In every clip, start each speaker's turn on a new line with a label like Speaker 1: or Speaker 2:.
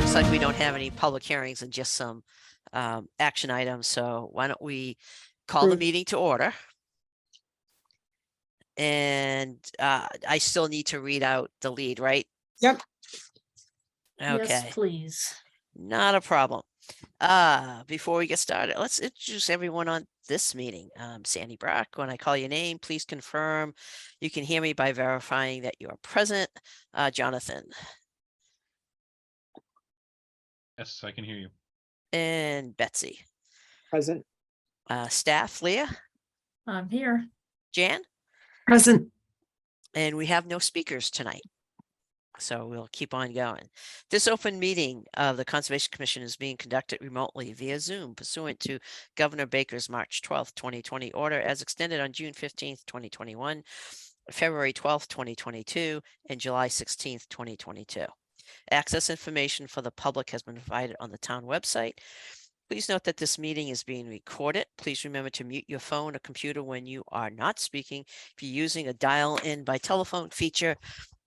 Speaker 1: looks like we don't have any public hearings and just some action items. So why don't we call the
Speaker 2: Approved.
Speaker 1: meeting to order? And I still need to read out the lead, right?
Speaker 2: Yep.
Speaker 1: Okay,
Speaker 3: Yes, please.
Speaker 1: not a problem. Before we get started, let's introduce everyone on this meeting. Sandy Brock. When I call your name, please confirm you can hear me by verifying that you are present. Jonathan
Speaker 4: Yes, I can hear you.
Speaker 1: and Betsy.
Speaker 2: Present.
Speaker 1: Staff, Leah,
Speaker 3: I'm here.
Speaker 1: Jan,
Speaker 2: Present.
Speaker 1: and we have no speakers tonight. So we'll keep on going. This open meeting of the Conservation Commission is being conducted remotely via Zoom pursuant to Governor Baker's March 12th, 2020 order as extended on June 15th, 2021, February 12th, 2022, and July 16th, 2022. Access information for the public has been provided on the town website. Please note that this meeting is being recorded. Please remember to mute your phone or computer when you are not speaking. If you're using a dial-in by telephone feature,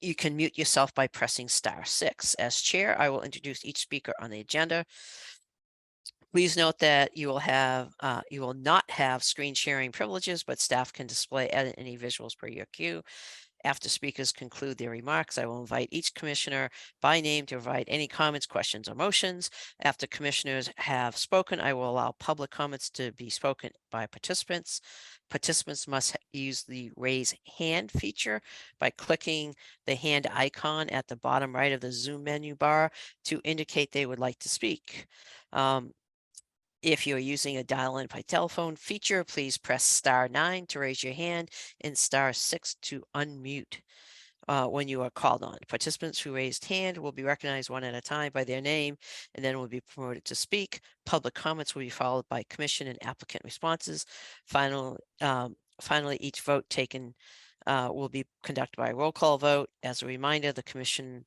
Speaker 1: you can mute yourself by pressing *6. As chair, I will introduce each speaker on the agenda. Please note that you will not have screen sharing privileges, but staff can display any visuals per your cue. After speakers conclude their remarks, I will invite each commissioner by name to provide any comments, questions, or motions. After commissioners have spoken, I will allow public comments to be spoken by participants. Participants must use the raise hand feature by clicking the hand icon at the bottom right of the Zoom menu bar to indicate they would like to speak. If you're using a dial-in by telephone feature, please press *9 to raise your hand and *6 to unmute when you are called on. Participants who raised hand will be recognized one at a time by their name and then will be promoted to speak. Public comments will be followed by commission and applicant responses. Finally, each vote taken will be conducted by a roll call vote. As a reminder, the commission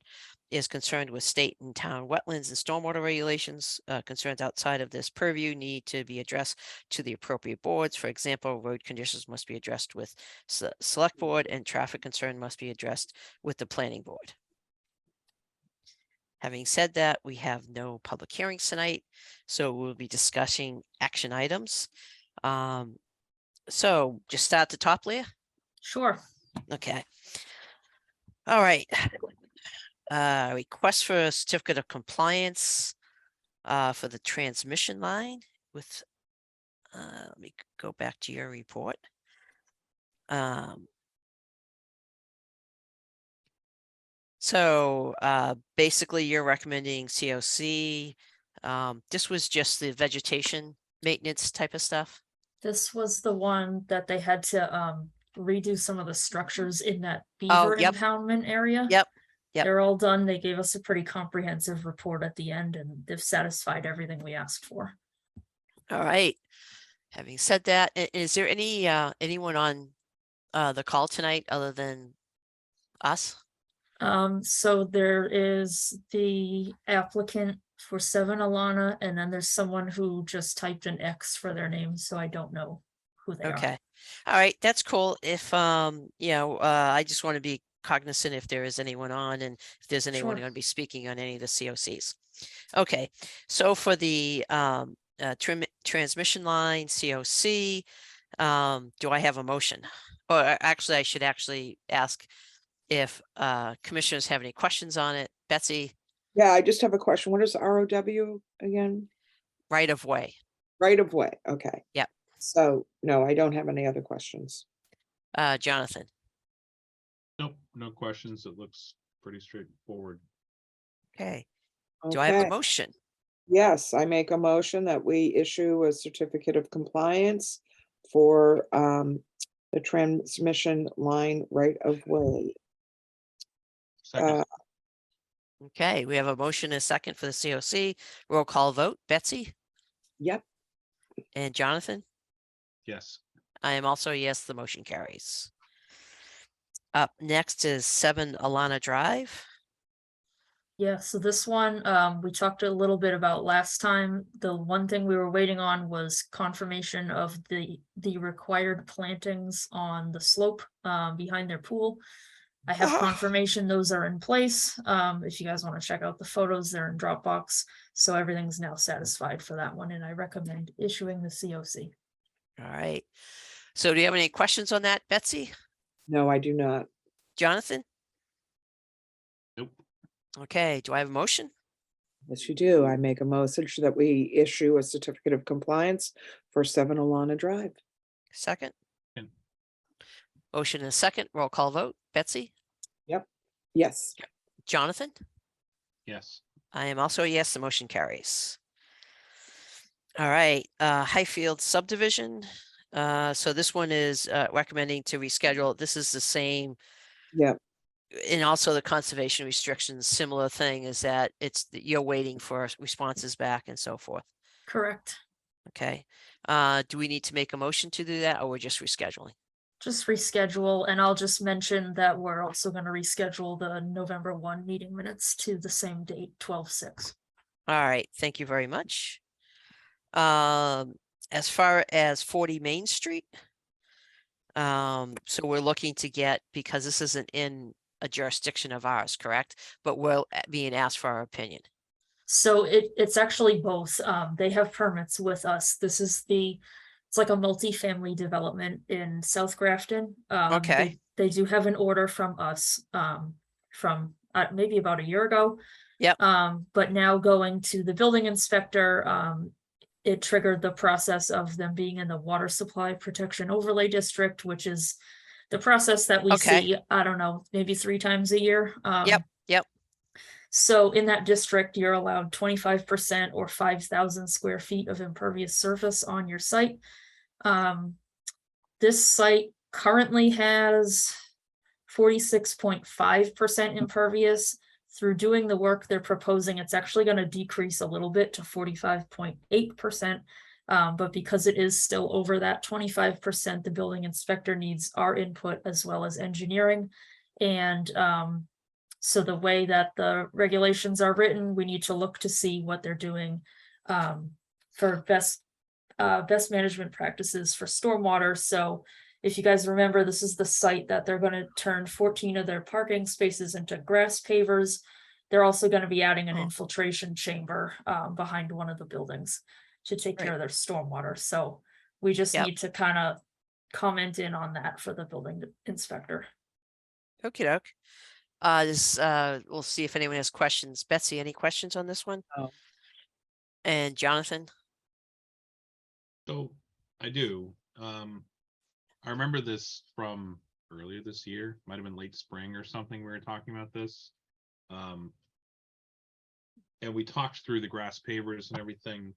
Speaker 1: is concerned with state and town wetlands and stormwater regulations. Concerns outside of this purview need to be addressed to the appropriate boards. For example, road conditions must be addressed with select board and traffic concern must be addressed with the planning board. Having said that, we have no public hearings tonight, so we'll be discussing action items. So just start at the top, Leah.
Speaker 3: Sure.
Speaker 1: Okay. All right. Request for a certificate of compliance for the transmission line with, let me go back to your report. So basically you're recommending COC. This was just the vegetation maintenance type of stuff.
Speaker 3: This was the one that they had to redo some of the structures in that beaver
Speaker 1: yep.
Speaker 3: impoundment area.
Speaker 1: Yep.
Speaker 3: They're all done. They gave us a pretty comprehensive report at the end and they've satisfied everything we asked for.
Speaker 1: All right. Having said that, is there any anyone on the call tonight other than us?
Speaker 3: So there is the applicant for 7 Alana, and then there's someone who just typed an X for their name, so I don't know who they are.
Speaker 1: Okay. All right, that's cool. If I just want to be cognizant if there is anyone on and if there's anyone
Speaker 3: Sure.
Speaker 1: going to be speaking on any of the COCs. Okay, so for the transmission line COC, do I have a motion? Or actually, I should actually ask if commissioners have any questions on it. Betsy?
Speaker 2: Yeah, I just have a question. What is ROW again?
Speaker 1: Right of way.
Speaker 2: Right of way. Okay.
Speaker 1: Yep.
Speaker 2: So no, I don't have any other questions.
Speaker 1: Jonathan?
Speaker 4: Nope, no questions. It looks pretty straightforward.
Speaker 1: Okay. Do I have a
Speaker 2: Okay.
Speaker 1: motion?
Speaker 2: Yes, I make a motion that we issue a certificate of compliance for the transmission line right of way.
Speaker 4: Second,
Speaker 1: Okay, we have a motion and a second for the COC. Roll call vote. Betsy
Speaker 2: Yep.
Speaker 1: and Jonathan?
Speaker 4: yes.
Speaker 1: I am also a yes, the motion carries. Up next is 7 Alana Drive.
Speaker 3: Yeah, so this one, we talked a little bit about last time. The one thing we were waiting on was confirmation of the required plantings on the slope behind their pool. I have
Speaker 2: Ah.
Speaker 3: confirmation those are in place. If you guys want to check out the photos, they're in Dropbox. So everything's now satisfied for that one, and I recommend issuing the COC.
Speaker 1: All right. So do you have any questions on that, Betsy?
Speaker 2: No, I do not.
Speaker 1: Jonathan?
Speaker 4: Nope.
Speaker 1: Okay, do I have a motion?
Speaker 2: Yes, you do. I make a motion that we issue a certificate of compliance for 7 Alana Drive.
Speaker 1: Second?
Speaker 4: Second.
Speaker 1: Motion and a second, roll call vote. Betsy?
Speaker 2: Yes,
Speaker 1: Jonathan?
Speaker 4: Yes.
Speaker 1: I am also a yes, the motion carries. All right, Highfield subdivision. So this one is recommending to reschedule. This is the same.
Speaker 2: yeah,
Speaker 1: And also the conservation restrictions, similar thing is that you're waiting for responses back and so forth.
Speaker 3: Correct.
Speaker 1: Okay. Do we need to make a motion to do that or we're just rescheduling?
Speaker 3: Just reschedule, and I'll just mention that we're also gonna reschedule the November 1 meeting minutes to the same date, 12/6.
Speaker 1: All right, thank you very much. As far as 40 Main Street. So we're looking to get, because this isn't in a jurisdiction of ours, correct? But we're being asked for our opinion.
Speaker 3: So it's actually both. They have permits with us. It's like a multi-family development in South Grafton.
Speaker 1: Okay.
Speaker 3: They do have an order from us, from maybe about a year ago.
Speaker 1: Yep.
Speaker 3: But now going to the building inspector, it triggered the process of them being in the water supply protection overlay district, which is the process that we
Speaker 1: Okay.
Speaker 3: see, I don't know, maybe 3 times a year.
Speaker 1: Yep.
Speaker 3: So in that district, you're allowed 25% or 5,000 square feet of impervious surface on your site. This site currently has 46.5% impervious. Through doing the work they're proposing, it's actually going to decrease a little bit to 45.8%. But because it is still over that 25%, the building inspector needs our input as well as engineering. And so the way that the regulations are written, we need to look to see what they're doing for best management practices for stormwater. So if you guys remember, this is the site that they're going to turn 14 of their parking spaces into grass pavers. They're also going to be adding an infiltration chamber behind one of the buildings to take care of their stormwater. So we just need to kind of comment in on that for the building inspector.
Speaker 1: Okie doke. We'll see if anyone has questions. Betsy, any questions on this one?
Speaker 2: No.
Speaker 1: And Jonathan?
Speaker 4: So I do. I remember this from earlier this year, might have been late spring or something. We were talking about this. And we talked through the grass pavers and everything.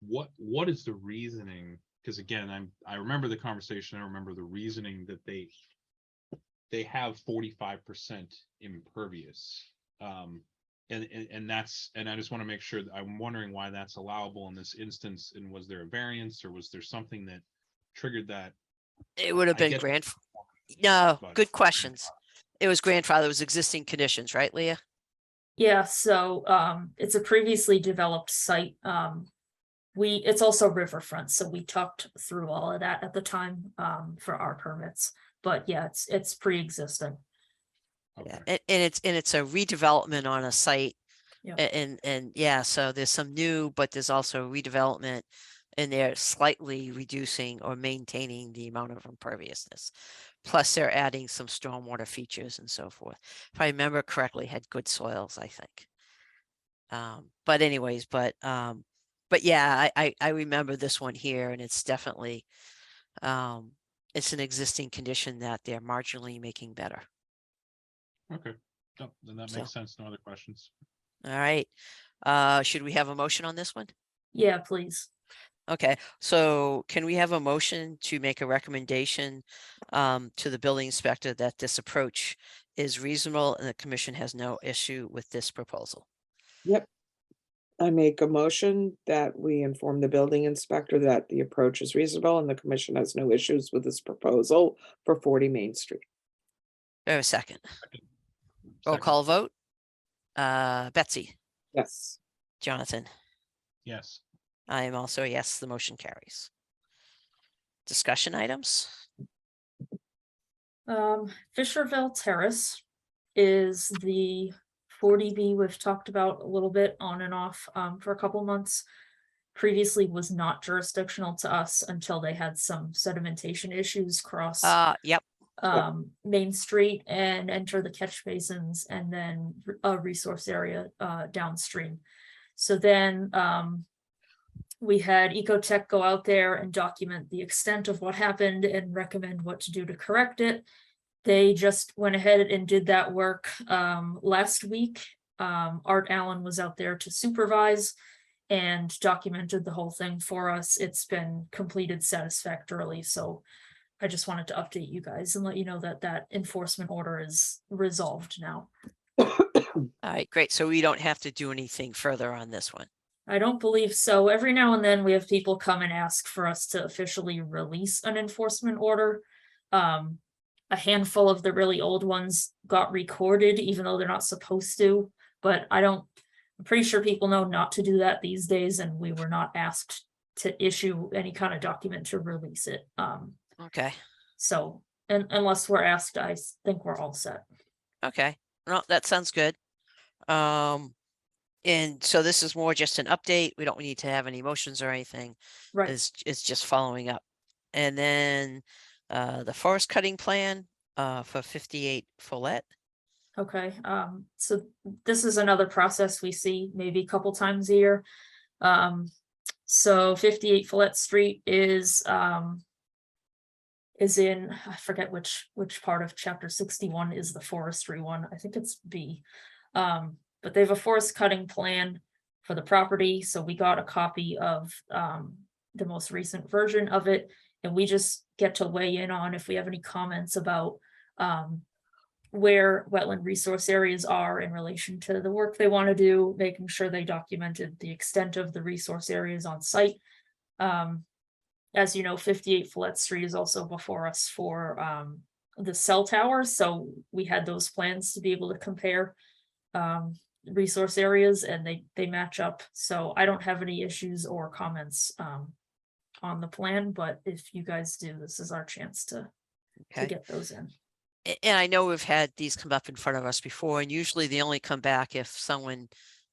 Speaker 4: What is the reasoning? Because again, I remember the conversation. I remember the reasoning that they have 45% impervious. And I just want to make sure that I'm wondering why that's allowable in this instance. And was there a variance or was there something that triggered that?
Speaker 1: It would have
Speaker 4: I
Speaker 1: been
Speaker 4: get-
Speaker 1: No,
Speaker 4: but-
Speaker 1: good questions. It was grandfather, it was existing conditions, right, Leah?
Speaker 3: Yeah, so it's a previously developed site. It's also riverfront, so we talked through all of that at the time for our permits. But yeah, it's pre-existing.
Speaker 4: Okay.
Speaker 1: Yeah, and it's a redevelopment on a site.
Speaker 3: Yeah.
Speaker 1: And yeah, so there's some new, but there's also redevelopment and they're slightly reducing or maintaining the amount of imperviousness. Plus they're adding some stormwater features and so forth. If I remember correctly, had good soils, I think. But anyways, but yeah, I remember this one here and it's definitely, it's an existing condition that they're marginally making better.
Speaker 4: Okay. No, then that makes sense. No other questions.
Speaker 1: All right. Should we have a motion on this one?
Speaker 3: Yeah, please.
Speaker 1: Okay, so can we have a motion to make a recommendation to the building inspector that this approach is reasonable and the commission has no issue with this proposal?
Speaker 2: yep. I make a motion that we inform the building inspector that the approach is reasonable and the commission has no issues with this proposal for 40 Main Street.
Speaker 1: Do I have a second? Roll
Speaker 4: Second.
Speaker 1: call vote. Betsy,
Speaker 2: Yes,
Speaker 1: Jonathan,
Speaker 4: Yes.
Speaker 1: I am also a yes, the motion carries. Discussion items?
Speaker 3: Fisherville Terrace is the 40B we've talked about a little bit on and off for a couple months. Previously was not jurisdictional to us until they had some sedimentation issues cross
Speaker 1: Yep,
Speaker 3: Main Street and enter the catch basins and then a resource area downstream. So then we had Ecotech go out there and document the extent of what happened and recommend what to do to correct it. They just went ahead and did that work last week. Art Allen was out there to supervise and documented the whole thing for us. It's been completed satisfactorily. So I just wanted to update you guys and let you know that that enforcement order is resolved now.
Speaker 1: all right, great. So we don't have to do anything further on this one.
Speaker 3: I don't believe so. Every now and then we have people come and ask for us to officially release an enforcement order. A handful of the really old ones got recorded, even though they're not supposed to, but I'm pretty sure people know not to do that these days, and we were not asked to issue any kind of document to release it.
Speaker 1: Okay,
Speaker 3: So, and unless we're asked, I think we're all set.
Speaker 1: okay. Well, that sounds good. And so this is more just an update. We don't need to have any motions or anything.
Speaker 3: Right.
Speaker 1: It's just following up. And then the forest cutting plan for 58 Follette.
Speaker 3: Okay, so this is another process we see maybe a couple times a year. So 58 Follette Street is in, I forget which part of chapter 61 is the forestry one. I think it's B. But they have a forest cutting plan for the property, so we got a copy of the most recent version of it, and we just get to weigh in on if we have any comments about where wetland resource areas are in relation to the work they want to do, making sure they documented the extent of the resource areas on site. As you know, 58 Follette Street is also before us for the cell towers, so we had those plans to be able to compare resource areas, and they match up. So I don't have any issues or comments on the plan, but if you guys do, this is our chance to get those in.
Speaker 1: And I know we've had these come up in front of us before, and usually they only come back if someone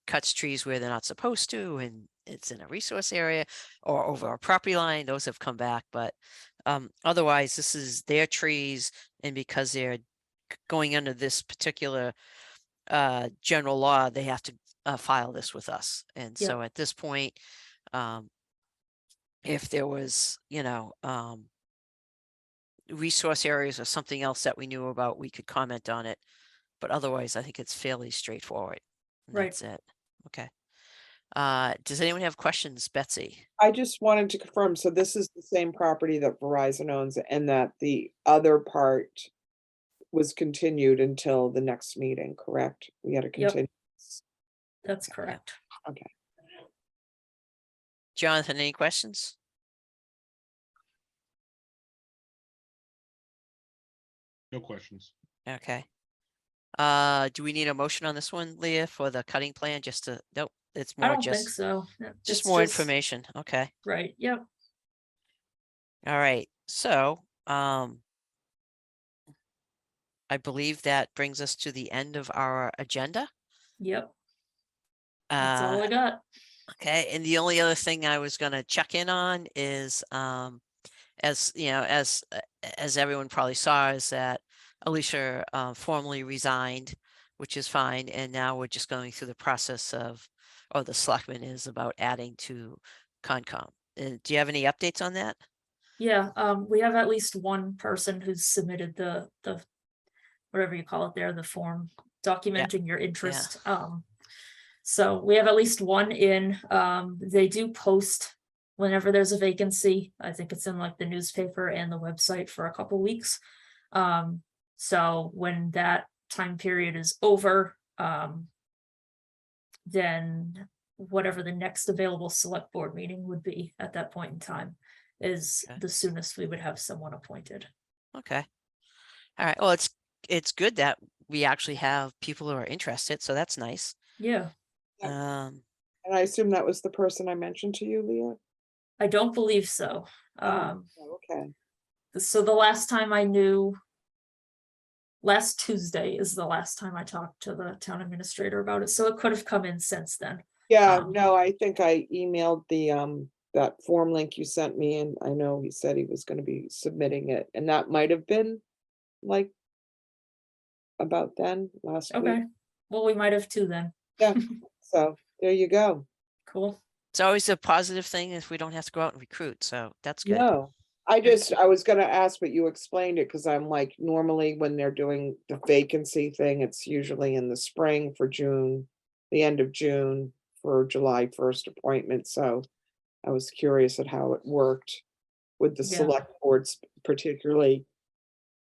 Speaker 1: cuts trees where they're not supposed to, and it's in a resource area or over a property line. Those have come back, but otherwise this is their trees, and because they're going under this particular general law, they have to file this with us. And so at this point, if there was, resource areas or something else that we knew about, we could comment on it. But otherwise, I think it's fairly straightforward. And
Speaker 3: Right.
Speaker 1: That's it. Okay. Does anyone have questions, Betsy?
Speaker 2: I just wanted to confirm, so this is the same property that Verizon owns and that the other part was continued until the next meeting, correct? We had to continue.
Speaker 3: That's correct.
Speaker 2: Okay.
Speaker 1: Jonathan, any questions?
Speaker 4: No questions.
Speaker 1: Okay. Do we need a motion on this one, Leah, for the cutting plan? Just to, nope, it's
Speaker 3: I
Speaker 1: more
Speaker 3: don't think
Speaker 1: just,
Speaker 3: so.
Speaker 1: just
Speaker 3: It's
Speaker 1: more information. Okay.
Speaker 3: Right, yep.
Speaker 1: All right. So, I believe that brings us to the end of our agenda.
Speaker 3: Yep, that's all I got.
Speaker 1: Okay, and the only other thing I was gonna check in on is, as you know, as everyone probably saw, is that Alicia formally resigned, which is fine, and now we're just going through the process of, or the selectman is about adding to Concom. And do you have any updates on that?
Speaker 3: Yeah, we have at least one person who's submitted the whatever you call it there, the form documenting your interest. So we have at least one in. They do post whenever there's a vacancy. I think it's in like the newspaper and the website for a couple weeks. So when that time period is over, then whatever the next available select board meeting would be at that point in time is the soonest we would have someone appointed.
Speaker 1: Okay. All right. Well, it's good that we actually have people who are interested, so that's nice.
Speaker 3: Yeah.
Speaker 2: And I assume that was the person I mentioned to you, Leah?
Speaker 3: I don't believe so.
Speaker 2: Okay.
Speaker 3: So the last time I knew, last Tuesday is the last time I talked to the town administrator about it, so it could have come in since then.
Speaker 2: Yeah,
Speaker 3: Um,
Speaker 2: no, I think I emailed the, that form link you sent me, and I know he said he was gonna be submitting it, and that might have been like about then, last week.
Speaker 3: Okay, well, we might have two then.
Speaker 2: Yeah, so there you go.
Speaker 3: Cool.
Speaker 1: It's always a positive thing if we don't have to go out and recruit, so that's good.
Speaker 2: No, I was gonna ask, but you explained it, cause I'm like, normally when they're doing the vacancy thing, it's usually in the spring for June, the end of June for July 1st appointment, so I was curious at how it worked with the
Speaker 3: Yeah.
Speaker 2: select boards, particularly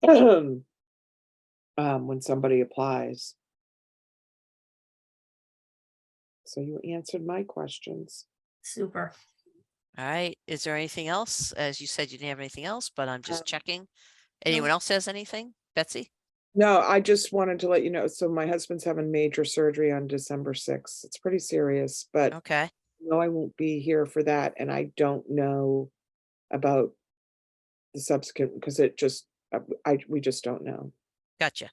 Speaker 2: when somebody applies. So you answered my questions.
Speaker 3: Super.
Speaker 1: All right, is there anything else? As you said, you didn't have anything else, but I'm just
Speaker 2: Um,
Speaker 1: checking. Anyone else has anything? Betsy?
Speaker 2: No, I just wanted to let you know, so my husband's having major surgery on December 6th. It's pretty serious, but
Speaker 1: Okay,
Speaker 2: no, I won't be here for that, and I don't know about the subsequent, because it just, we just don't know.
Speaker 1: gotcha.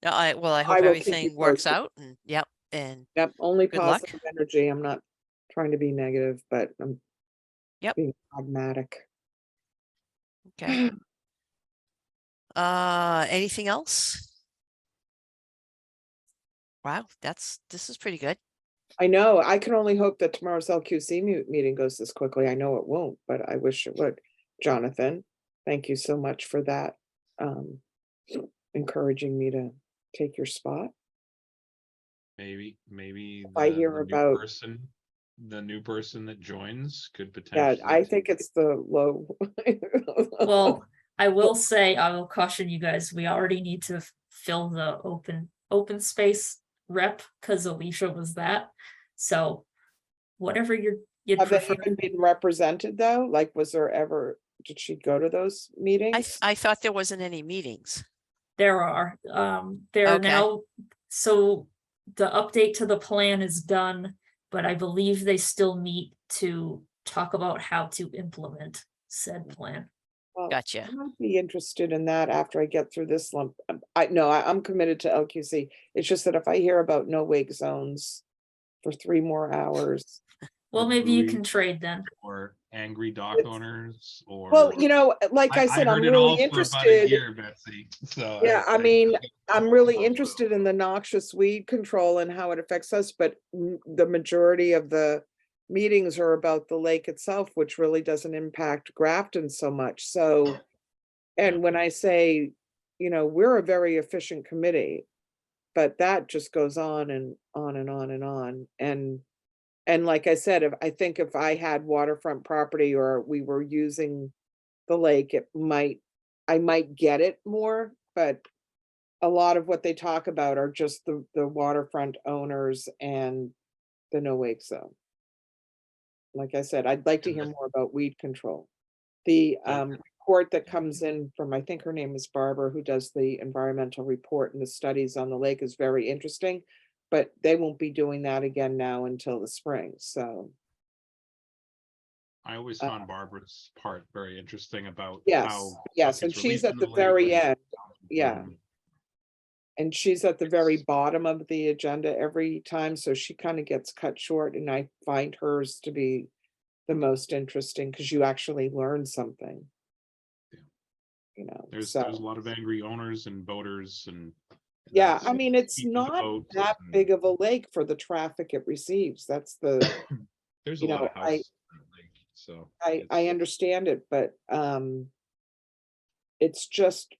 Speaker 1: No, I
Speaker 2: I
Speaker 1: hope
Speaker 2: will keep you
Speaker 1: everything works
Speaker 2: posted.
Speaker 1: out and yep, and
Speaker 2: Yep, only
Speaker 1: Good luck.
Speaker 2: positive energy. I'm not trying to be negative, but I'm
Speaker 1: Yep.
Speaker 2: being pragmatic.
Speaker 1: okay. Anything else? Wow, this is pretty good.
Speaker 2: I know, I can only hope that tomorrow's LQC meeting goes this quickly. I know it won't, but I wish it would. Jonathan, thank you so much for that. Encouraging me to take your spot.
Speaker 4: Maybe
Speaker 2: I
Speaker 4: the
Speaker 2: hear
Speaker 4: new
Speaker 2: about-
Speaker 4: person, the new person that joins could
Speaker 2: Yeah,
Speaker 4: potentially.
Speaker 2: I think it's the low.
Speaker 3: Well, I will say, I will caution you guys, we already need to fill the open space rep, because Alicia was that. So whatever you'd
Speaker 2: Have they
Speaker 3: prefer,
Speaker 2: even been represented though? Like, was there ever, did she go to those meetings?
Speaker 1: I thought there wasn't any meetings.
Speaker 3: there are, there are
Speaker 1: Okay.
Speaker 3: now, so the update to the plan is done, but I believe they still meet to talk about how to implement said plan.
Speaker 2: Well,
Speaker 1: Gotcha.
Speaker 2: I might be interested in that after I get through this lump. I'm committed to LQC. It's just that if I hear about no wake zones for 3 more hours.
Speaker 3: Well,
Speaker 4: Or
Speaker 3: maybe you
Speaker 4: buoy,
Speaker 3: can trade then.
Speaker 4: or angry dock
Speaker 2: It's-
Speaker 4: owners, or.
Speaker 2: Well, like I said, I'm
Speaker 4: heard it all
Speaker 2: really
Speaker 4: for about a
Speaker 2: interested.
Speaker 4: year, Betsy, so.
Speaker 2: Yeah, I mean, I'm really interested in the noxious weed control and how it affects us, but the majority of the meetings are about the lake itself, which really doesn't impact Grafton so much. So,
Speaker 4: Yeah.
Speaker 2: and when I say, we're a very efficient committee, but that just goes on and on and on and on. And like I said, if I had waterfront property or we were using the lake, I might get it more, but a lot of what they talk about are just the waterfront owners and the no wake zone. Like I said, I'd like to hear more about weed control. The report that comes in from, I think her name is Barbara, who does the environmental report and the studies on the lake is very interesting, but they won't be doing that again now until the spring, so.
Speaker 4: I always found Barbara's part very interesting about
Speaker 2: Yes,
Speaker 4: how.
Speaker 2: yes,
Speaker 4: stuff
Speaker 2: and
Speaker 4: gets
Speaker 2: she's
Speaker 4: released
Speaker 2: at
Speaker 4: into
Speaker 2: the
Speaker 4: lake,
Speaker 2: very
Speaker 4: like,
Speaker 2: end, yeah.
Speaker 4: um,
Speaker 2: And she's at the very bottom of the agenda every time, so she kind of gets cut short, and I find hers to be the most interesting because you actually learn something.
Speaker 4: Yeah. There's
Speaker 2: So,
Speaker 4: a lot of angry owners and boaters and.
Speaker 2: yeah,
Speaker 4: that's
Speaker 2: I mean, it's
Speaker 4: keeping the
Speaker 2: not
Speaker 4: boat
Speaker 2: that
Speaker 4: and
Speaker 2: big of a lake for the traffic it receives. That's the,
Speaker 4: There's
Speaker 2: you
Speaker 4: a lot
Speaker 2: know,
Speaker 4: of houses in that lake, so.
Speaker 2: I
Speaker 4: it's-
Speaker 2: understand it, but it's just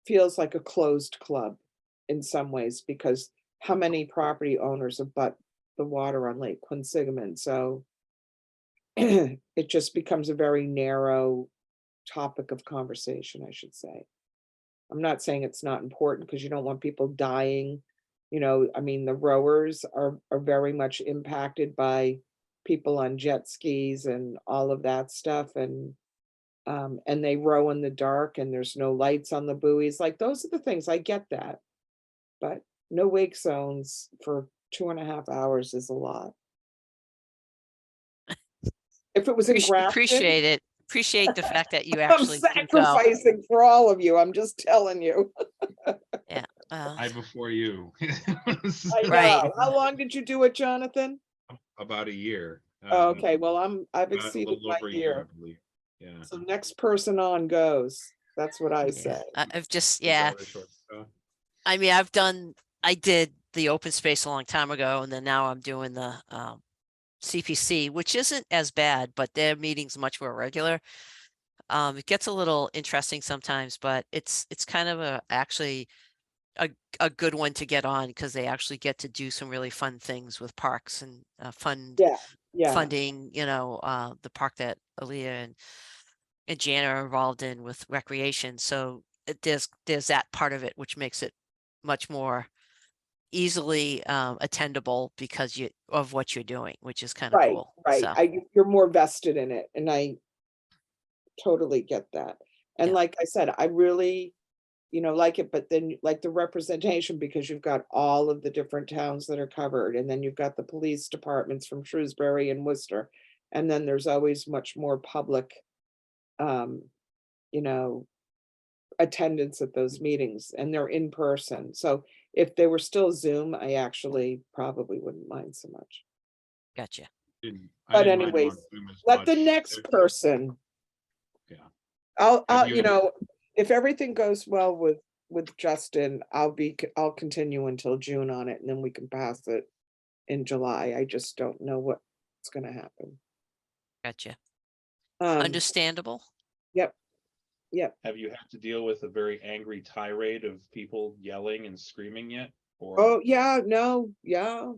Speaker 2: feels like a closed club in some ways because how many property owners abut the water on Lake Quinsigamond? So it just becomes a very narrow topic of conversation, I should say. I'm not saying it's not important because you don't want people dying. I mean, the rowers are very much impacted by people on jet skis and all of that stuff. And they row in the dark and there's no lights on the buoys. Like those are the things, I get that. But no wake zones for 2.5 hours is a lot. If it was in Grafton,
Speaker 1: Appreciate it. appreciate the fact that you
Speaker 2: I'm
Speaker 1: actually do go.
Speaker 2: sacrificing for all of you. I'm just telling you.
Speaker 4: I before you.
Speaker 2: I
Speaker 1: Right.
Speaker 2: know. How long did you do it, Jonathan?
Speaker 4: About a year.
Speaker 2: Okay, well, I've
Speaker 4: a
Speaker 2: exceeded
Speaker 4: little
Speaker 2: my
Speaker 4: over a
Speaker 2: year.
Speaker 4: I believe. Yeah.
Speaker 2: So next person on goes. That's what I
Speaker 1: Yeah,
Speaker 2: say.
Speaker 1: I've just,
Speaker 4: Is that
Speaker 1: yeah,
Speaker 4: what it's short of?
Speaker 1: I mean, I did the open space a long time ago, and then now I'm doing the CPC, which isn't as bad, but their meeting's much more regular. It gets a little interesting sometimes, but it's kind of actually a good one to get on because they actually get to do some really fun things with parks and
Speaker 2: Yeah,
Speaker 1: funding, the park that Aaliyah and Jana are involved in with recreation. So there's that part of it, which makes it much more easily attendable because of what you're doing, which is kind of
Speaker 2: right,
Speaker 1: cool.
Speaker 2: right.
Speaker 1: So
Speaker 2: You're more vested in it, and I totally get that. And
Speaker 1: Yeah.
Speaker 2: like I said, I really, like it, but then like the representation, because you've got all of the different towns that are covered, and then you've got the police departments from Shrewsbury and Worcester. And then there's always much more public, you know, attendance at those meetings, and they're in person. So if they were still Zoom, I actually probably wouldn't mind so much.
Speaker 1: gotcha.
Speaker 4: I
Speaker 2: But
Speaker 4: didn't mind them on
Speaker 2: anyways,
Speaker 4: Zoom as
Speaker 2: let the
Speaker 4: much.
Speaker 2: next
Speaker 4: They're-
Speaker 2: person,
Speaker 4: Yeah.
Speaker 2: I'll,
Speaker 4: Have you-
Speaker 2: if everything goes well with Justin, I'll continue until June on it, and then we can pass it in July. I just don't know what's gonna happen.
Speaker 1: Gotcha.
Speaker 2: Um,
Speaker 1: Understandable.
Speaker 2: yep,
Speaker 4: Have you had to deal with a very angry tirade of people yelling and screaming yet? Or
Speaker 2: oh, yeah, no, yeah,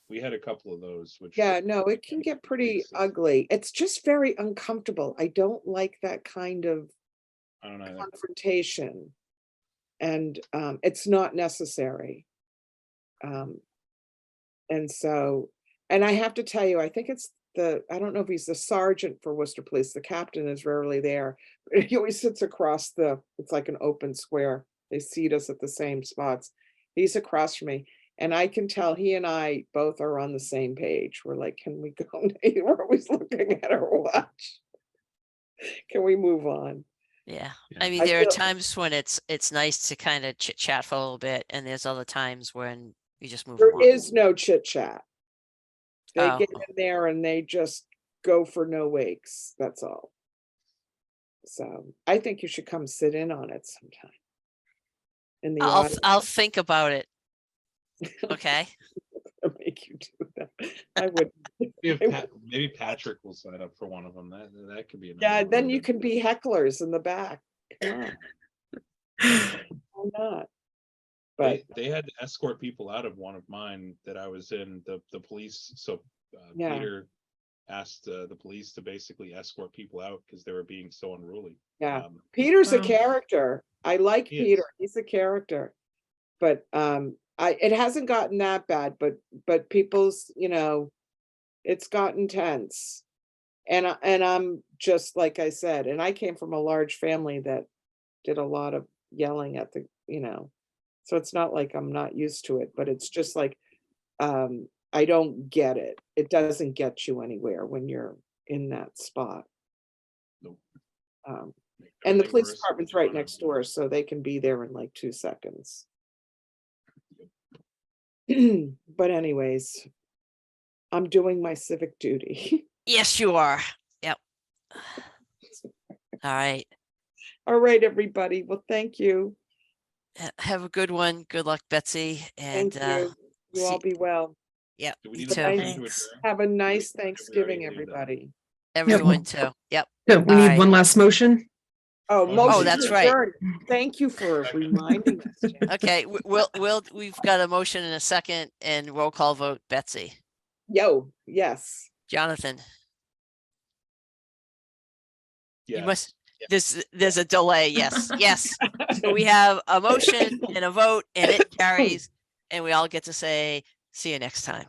Speaker 4: we had a couple of those, which
Speaker 2: yeah, no, it can get pretty
Speaker 4: Makes sense.
Speaker 2: ugly. It's just very uncomfortable. I don't like that kind of
Speaker 4: I don't know.
Speaker 2: confrontation. And it's not necessary. And so, and I have to tell you, I think it's I don't know if he's the sergeant for Worcester Police. The captain is rarely there. But he always sits across it's like an open square. They seat us at the same spots. He's across from me. And I can tell he and I both are on the same page. We're like, can we go? We're always looking at our watch. Can we move on?
Speaker 1: Yeah.
Speaker 4: Yeah.
Speaker 1: I mean,
Speaker 2: I
Speaker 1: there are
Speaker 2: feel-
Speaker 1: times when it's nice to kind of chit chat for a little bit, and there's other times when you just move
Speaker 2: There
Speaker 1: along.
Speaker 2: is no chit chat. They
Speaker 1: Oh.
Speaker 2: get in there and they just go for no wakes. That's all. So I think you should come sit in on it sometime. In the audience,
Speaker 1: I'll think about it. Okay.
Speaker 2: I'll make you do that. I would.
Speaker 4: Maybe Patrick will sign up for one of them. That could be.
Speaker 2: Yeah,
Speaker 4: another
Speaker 2: then
Speaker 4: one.
Speaker 2: you can be hecklers in the back. Come on. Why not? But
Speaker 4: They had to escort people out of one of mine that I was in, the police. So
Speaker 2: Yeah.
Speaker 4: Peter asked the police to basically escort people out because they were being so unruly.
Speaker 2: yeah, Peter's a
Speaker 3: Wow.
Speaker 2: character. I like
Speaker 4: He is.
Speaker 2: Peter. He's a character. But it hasn't gotten that bad, but people's, it's gotten tense. And I'm just like I said, and I came from a large family that did a lot of yelling at so it's not like I'm not used to it, but it's just like I don't get it. It doesn't get you anywhere when you're in that spot.
Speaker 4: Nope.
Speaker 2: And the
Speaker 4: Everything
Speaker 2: police
Speaker 4: worse
Speaker 2: department's
Speaker 4: than
Speaker 2: right
Speaker 4: one
Speaker 2: next
Speaker 4: of-
Speaker 2: door, so they can be there in like 2 seconds. But anyways, I'm doing my civic duty.
Speaker 1: Yes, you are. Yep. All right.
Speaker 2: All right, everybody. Well, thank you.
Speaker 1: Have a good one. Good luck, Betsy. And
Speaker 2: Thank you. You all
Speaker 1: see-
Speaker 2: be well.
Speaker 1: yep,
Speaker 4: Do we
Speaker 1: you
Speaker 4: need a
Speaker 1: too.
Speaker 4: motion to
Speaker 3: Thanks.
Speaker 4: adjourn?
Speaker 2: Have a nice
Speaker 4: we already
Speaker 2: Thanksgiving,
Speaker 4: leave that?
Speaker 2: everybody.
Speaker 1: Everyone too. Yep.
Speaker 5: Yeah, we
Speaker 1: All
Speaker 5: need
Speaker 1: right.
Speaker 5: one last motion.
Speaker 2: Oh,
Speaker 4: Oh,
Speaker 2: motion
Speaker 1: that's
Speaker 2: to
Speaker 1: right.
Speaker 2: adjourn. Thank you for
Speaker 4: Second.
Speaker 2: reminding us. Jen.
Speaker 1: Okay. We've got a motion and a second and roll call vote. Betsy,
Speaker 2: Yo, yes.
Speaker 1: Jonathan, you
Speaker 4: Yes.
Speaker 1: must, there's a delay. Yes. Yes. So we have a motion and a vote and it carries and we all get to say, see you next time.